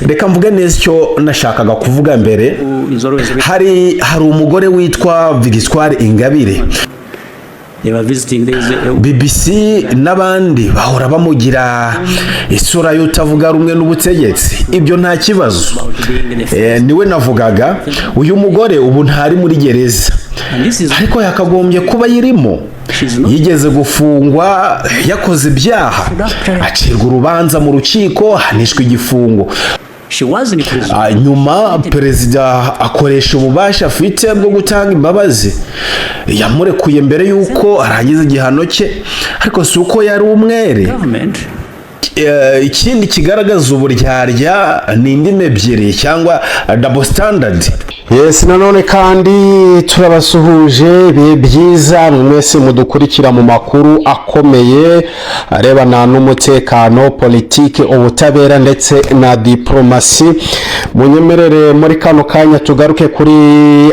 Reka mvuge neza icyo nashakaga kuvuga mbere. Hari umugore witwa Victoire Ingabire. BBC n'abandi bahora bamugira isura y'utavuga rumwe n'ubutegetsi. Ibyo nta kibazo. Niwe navugaga. Uyu mugore ubu ntari muri gereza, ariko yakagombye kuba yirimo. Yigeze gufungwa yakoze ibyaha, acirwa urubanza mu rukiko, hanishwa igifungo. Nyuma perezida akoresha ububasha afite bwo gutanga imbabazi, yamurekuye mbere yuko arangiza igihano cye, ariko si uko yari umwere. Ikindi kigaragaza uburyarya ni indimi ebyiri cyangwa double standard. Yes, nanone kandi turabasuhuje bihe byiza mwese mudukurikira mu makuru akomeye arebana n'umutekano, politike, ubutabera ndetse na diplomasi. Munyemerere muri kano kanya tugaruke kuri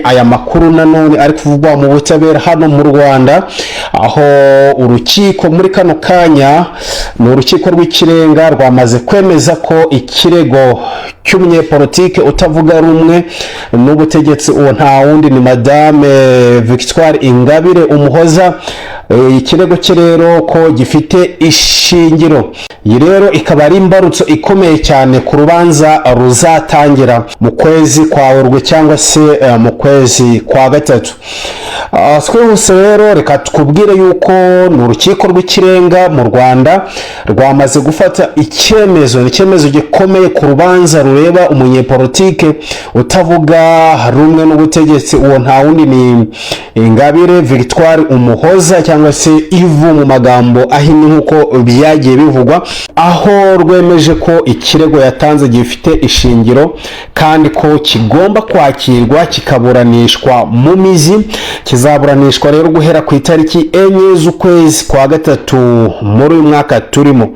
aya makuru nanone ari kuvugwa mu butabera hano mu Rwanda, aho urukiko muri kano kanya ni urukiko rw'ikirenga rwamaze kwemeza ko ikirego cy'umunyepolitike utavuga rumwe n'ubutegetsi uwo nta wundi ni Madame Victoire Ingabire Umuhoza. Ikirego cye rero ko gifite ishingiro. Iyi rero ikaba ari imbarutso ikomeye cyane ku rubanza ruzatangira mu kwezi kwa Werurwe cyangwa se mu kwezi kwa gatatu. Twihuse rero reka tukubwire yuko ni urukiko rw'ikirenga mu Rwanda rwamaze gufata icyemezo gikomeye ku rubanza rureba umunyepolitike utavuga rumwe n'ubutegetsi uwo nta wundi ni Ingabire Victoire Umuhoza cyangwa se Ivu mu magambo ahinnye nk'uko byagiye bivugwa, aho rwemeje ko ikirego yatanze gifite ishingiro kandi ko kigomba kwakirwa kikaburanishwa mu mizi. Kizaburanishwa rero guhera ku itariki 4 z'ukwezi kwa gatatu muri uyu mwaka turimo.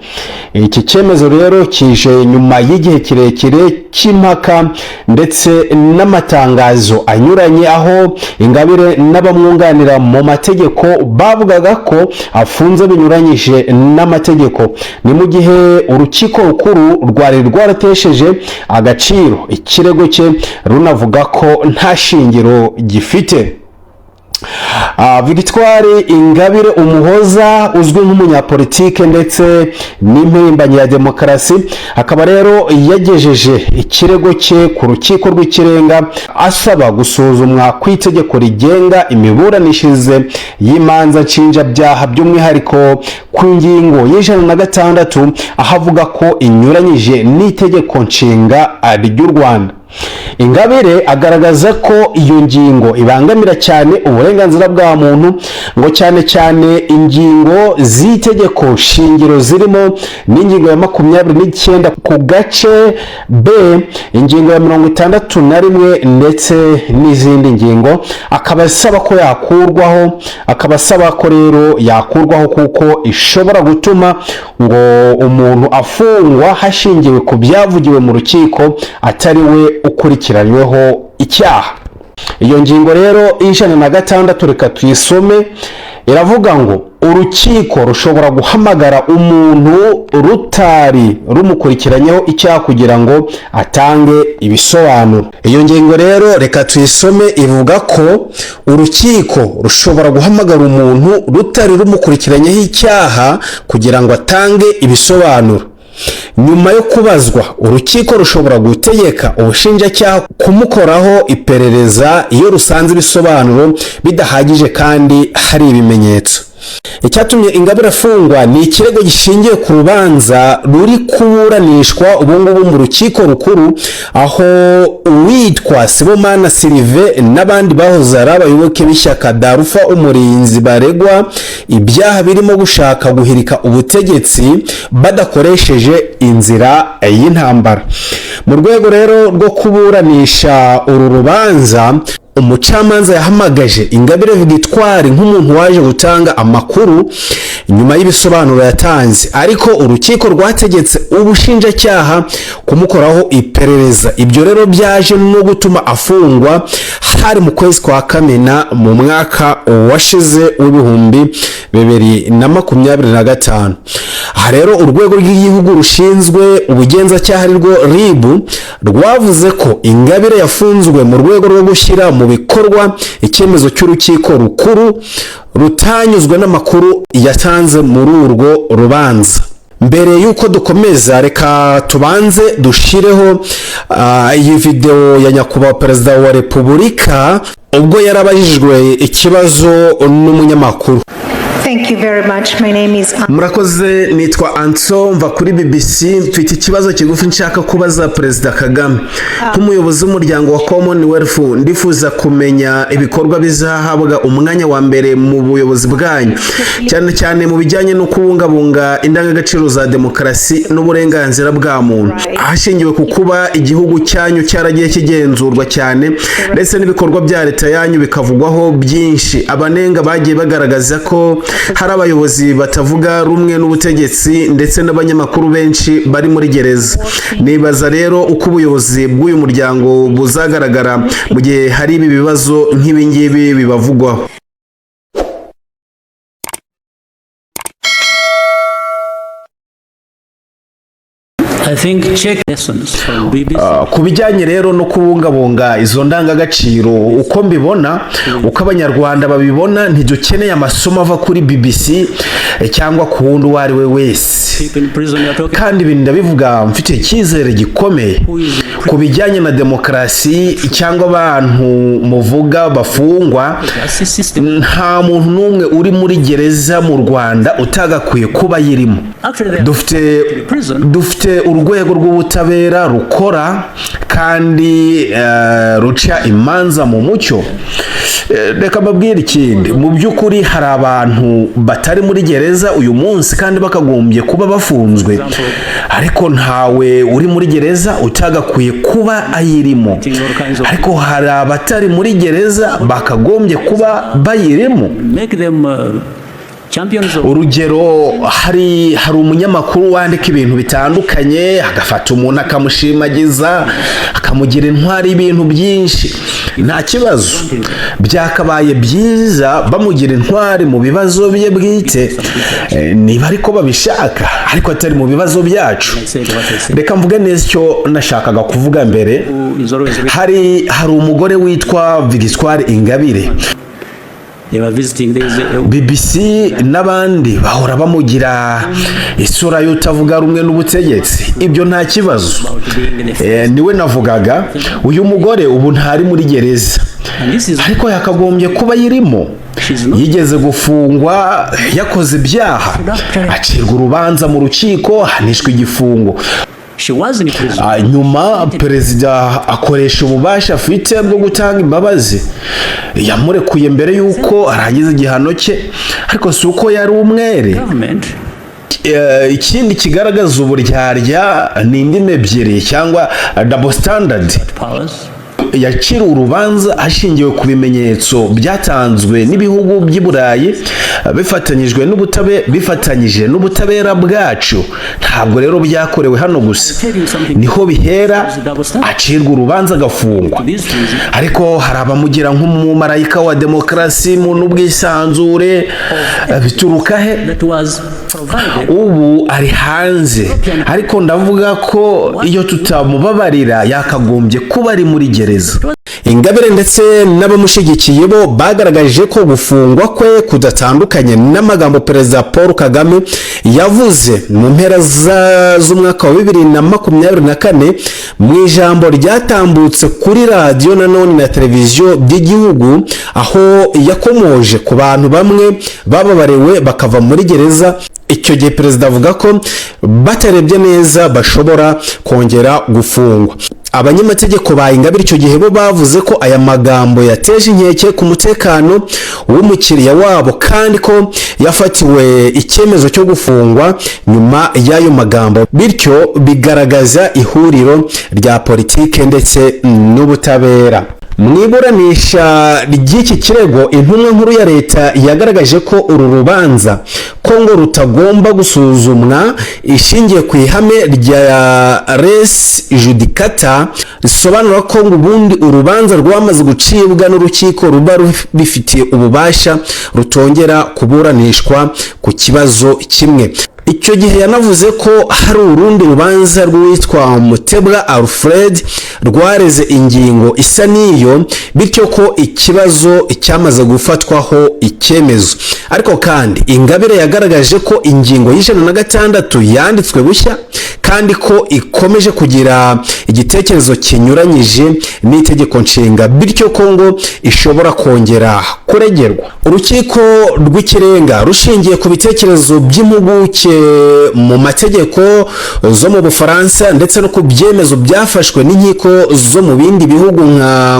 Iki cyemezo rero kije nyuma y'igihe kirekire cy'impaka ndetse n'amatangazo anyuranye, aho Ingabire n'abamwunganira mu mategeko bavugaga ko afunze binyuranyije n'amategeko. Ni mu gihe urukiko rukuru rwari rwaratesheje agaciro ikirego cye runavuga ko nta shingiro gifite. Victoire Ingabire Umuhoza uzwi nk'umunyapolitike ndetse n'impirimbanyi ya demokarasi, akaba rero yagejeje ikirego cye ku rukiko rw'ikirenga asaba gusuzumwa ku itegeko rigenga imiburanishirize y'imanza nshinjabyaha, by'umwihariko ku ngingo y'106 aho avuga ko inyuranyije n'itegeko nshinga ry'u Rwanda. Ingabire agaragaza ko iyo ngingo ibangamira cyane uburenganzira bwa muntu, ngo cyane ingingo z'itegeko shingiro zirimo n'ingingo ya 29 ku gace B, ingingo ya 61 ndetse n'izindi ngingo. Akaba asaba ko rero yakurwaho kuko ishobora gutuma ngo umuntu afungwa hashingiwe ku byavugiwe mu rukiko atari we ukurikiranyweho icyaha. Iyo ngingo rero 106 reka tuyisome. Iravuga ngo urukiko rushobora guhamagara umuntu rutari rumukurikiranyeho icyaha kugira ngo atange ibisobanuro. Iyo ngingo rero reka tuyisome, ivuga ko urukiko rushobora guhamagara umuntu rutari rumukurikiranyeho icyaha kugira ngo atange ibisobanuro. Nyuma yo kubazwa, urukiko rushobora gutegeka ubushinjacyaha kumukoraho iperereza iyo rusanze ibisobanuro bidahagije kandi hari ibimenyetso. Icyatumye Ingabire afungwa ni ikirego gishingiye ku rubanza ruri kuburanishwa ubungubu mu rukiko rukuru, aho uwitwa Sibomana Sylvain n'abandi bahoze ari abayoboke b'ishyaka Darufa Umurinzi baregwa ibyaha birimo gushaka guhirika ubutegetsi badakoresheje inzira y'intambara. Mu rwego rero rwo kuburanisha uru rubanza, umucamanza yahamagaje Ingabire Victoire nk'umuntu waje gutanga amakuru nyuma y'ibisobanuro yatanze, ariko urukiko rwategetse ubushinjacyaha kumukoraho iperereza. Ibyo rero byaje no gutuma afungwa hari mu kwezi kwa Kamena mu mwaka washize w'ibihumbi 2025. Aha rero urwego rw'igihugu rushinzwe ubugenzacyaha arirwo RIB rwavuze ko Ingabire yafunzwe mu rwego rwo gushyira mu bikorwa icyemezo cy'urukiko rukuru rutanyuzwe n'amakuru yatanze muri urwo rubanza. Mbere yuko dukomeza, reka tubanze dushireho iyi video ya nyakubahwa perezida wa Repubulika ubwo yarabajijwe ikibazo n'umunyamakuru. Thank you very much. My name is Murakoze, nitwa Anso mva kuri BBC. Mfite ikibazo kigufi nshaka kubaza Perezida Kagame. Nk'umuyobozi w'umuryango wa Commonwealth, ndifuza kumenya ibikorwa bizahabwa umwanya wa mbere mu buyobozi bwanyu, cyane cyane mu bijyanye no kubungabunga indangagaciro za demokarasi n'uburenganzira bwa muntu, hashingiwe ku kuba igihugu cyanyu cyaragiye kigenzurwa cyane ndetse n'ibikorwa bya leta yanyu bikavugwaho byinshi. Abanenga bagiye bagaragaza ko hari abayobozi batavuga rumwe n'ubutegetsi ndetse n'abanyamakuru benshi bari muri gereza. Nibaza rero uko ubuyobozi bw'uyu muryango buzagaragara mu gihe hari ibi bibazo nk'ibi ngibi bibavugwaho. Ku bijyanye rero no kubungabunga izo ndangagaciro, uko mbibona, uko abanyarwanda babibona, ntidukeneye amasomo ava kuri BBC cyangwa ku wundi uwo ari we wese. Kandi ibi ndabivuga mfite icyizere gikomeye ku bijyanye na demokarasi cyangwa abantu muvuga bafungwa. Nta muntu n'umwe uri muri gereza mu Rwanda utagakwiye kuba yirimo. Dufite urwego rw'ubutabera rukora kandi ruca imanza mu mucyo. Reka mbabwire ikindi, mu by'ukuri hari abantu batari muri gereza uyu munsi kandi bakagombye kuba bafunzwe, ariko ntawe uri muri gereza utagakwiye kuba ayirimo. Ariko hari abatari muri gereza bakagombye kuba bayirimo. Urugero, hari umunyamakuru wandika ibintu bitandukanye, agafata umuntu akamushimagiza, akamugira intwari y'ibintu byinshi. Nta kibazo, byakabaye byiza bamugira intwari mu bibazo bye bwite niba ariko babishaka, ariko atari mu bibazo byacu. Reka mvuge neza icyo nashakaga kuvuga mbere. Hari umugore witwa Victoire Ingabire. BBC n'abandi bahora bamugira isura y'utavuga rumwe n'ubutegetsi. Ibyo nta kibazo, niwe navugaga. Uyu mugore ubu ntari muri gereza, ariko yakagombye kuba yirimo. Yigeze gufungwa, yakoze ibyaha, acirwa urubanza mu rukiko, ahanishwa igifungo. Nyuma perezida akoresha ububasha afite bwo gutanga imbabazi, yamurekuye mbere yuko arangiza igihano cye, ariko si uko yari umwere. Ikindi kigaragaza uburyarya ni indimi ebyiri cyangwa double standard. Yacira urubanza hashingiwe ku bimenyetso byatanzwe n'ibihugu by'i Burayi bifatanyije n'ubutabera bwacu. Ntabwo rero byakorewe hano gusa, niho bihera acirwa urubanza agafungwa. Ariko hari abamugira nk'umumarayika wa demokarasi n'ubwisanzure. Bituruka he? Ubu ari hanze, ariko ndavuga ko iyo tutamubabarira yakagombye kuba ari muri gereza. Ingabire ndetse n'abamushigikiye bo bagaragaje ko gufungwa kwe kudatandukanye n'amagambo Perezida Paul Kagame yavuze mu mpera z'umwaka wa 2024 mu ijambo ryatambutse kuri radiyo nanone na televiziyo by'igihugu, aho yakomoje ku bantu bamwe bababariwe bakava muri gereza. Icyo gihe perezida avuga ko batarebye neza bashobora kongera gufungwa. Abanyamategeko ba Ingabire icyo gihe bo bavuze ko aya magambo yateje inkeke ku mutekano w'umukiriya wabo, kandi ko yafatiwe icyemezo cyo gufungwa nyuma y'ayo magambo, bityo bigaragaza ihuriro rya politike ndetse n'ubutabera. mu iburanisha ry'iki kirego intumwa nkuru ya leta yagaragaje ko uru rubanza ko ngo rutagomba gusuzumwa ishingiye ku ihame rya res judicata risobanura ko ngo ubundi urubanza rwamaze gucibwa n'urukiko ruba rubifitiye ububasha rutongera kuburanishwa ku kibazo kimwe. Icyo gihe yanavuze ko hari urundi rubanza rwitwa Mutebwa Alfred rwareze ingingo isa n'iyo, bityo ko ikibazo cyamaze gufatwaho icyemezo. Ariko kandi Ingabire yagaragaje ko ingingo y'106 yanditswe bushya kandi ko ikomeje kugira igitekerezo kinyuranyije n'itegeko nshinga, bityo ko ngo ishobora kongera kuregerwa. Urukiko rw'ikirenga rushingiye ku bitekerezo by'impuguke mu mategeko zo mu Bufaransa ndetse no ku byemezo byafashwe n'inkiko zo mu bindi bihugu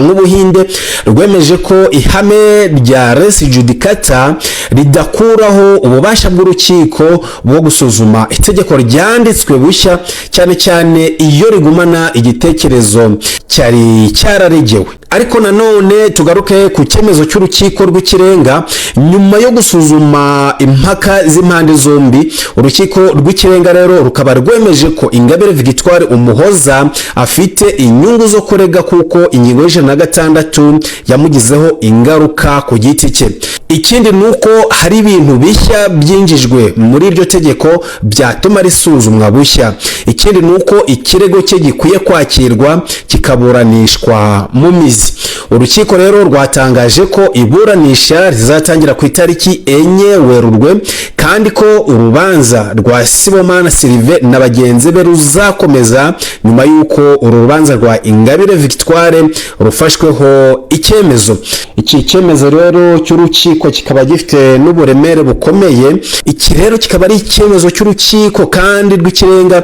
nk'Ubuhinde, rwemeje ko ihame rya res judicata ridakuraho ububasha bw'urukiko bwo gusuzuma itegeko ryanditswe bushya, cyane cyane iyo rigumana igitekerezo cyari cyararegewe. Ariko nanone tugaruke ku cyemezo cy'urukiko rw'ikirenga. Nyuma yo gusuzuma impaka z'impande zombi, urukiko rw'ikirenga rero rukaba rwemeje ko Ingabire Victoire Umuhoza afite inyungu zo kurega kuko ingingo y'106 yamugizeho ingaruka ku giti cye. Ikindi nuko hari ibintu bishya byinjijwe muri iryo tegeko byatuma risuzumwa bushya. Ikindi nuko ikirego cye gikwiye kwakirwa kikaburanishwa mu mizi. Urukiko rero rwatangaje ko iburanisha rizatangira ku itariki 4 Werurwe kandi ko urubanza rwa Sibomana Sylvain na bagenzi be ruzakomeza nyuma y'uko uru rubanza rwa Ingabire Victoire rufashweho icyemezo. Iki cyemezo rero cy'urukiko kikaba gifite n'uburemere bukomeye. Iki rero kikaba ari icyemezo cy'urukiko kandi rw'ikirenga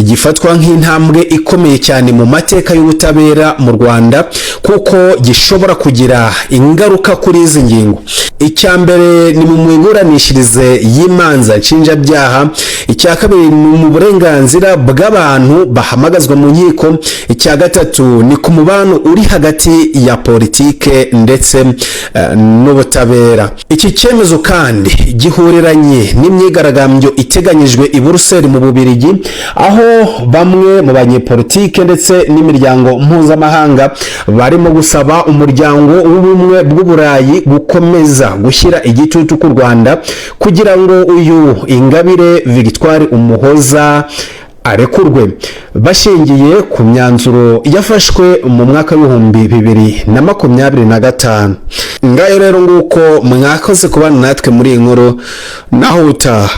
gifatwa nk'intambwe ikomeye cyane mu mateka y'ubutabera mu Rwanda, kuko gishobora kugira ingaruka kuri izi ngingo. Icya mbere ni mu miburanishirize y'imanza nshinjabyaha, icya kabiri ni mu burenganzira bw'abantu bahamagazwa mu nkiko, icya gatatu ni ku mubano uri hagati ya politike ndetse n'ubutabera. Iki cyemezo kandi gihuriranye n'imyigaragambyo iteganyijwe i Buruseli mu Bubiligi, aho bamwe mu banyepolitike ndetse n'imiryango mpuzamahanga barimo gusaba umuryango w'ubumwe bw'Uburayi gukomeza gushyira igitutu ku Rwanda kugira ngo uyu Ingabire Victoire Umuhoza arekurwe, bashingiye ku myanzuro yafashwe mu mwaka w'ibihumbi 2025. Ngayo rero nguko mwakoze kubana natwe muri iyi nkuru, naho utaha.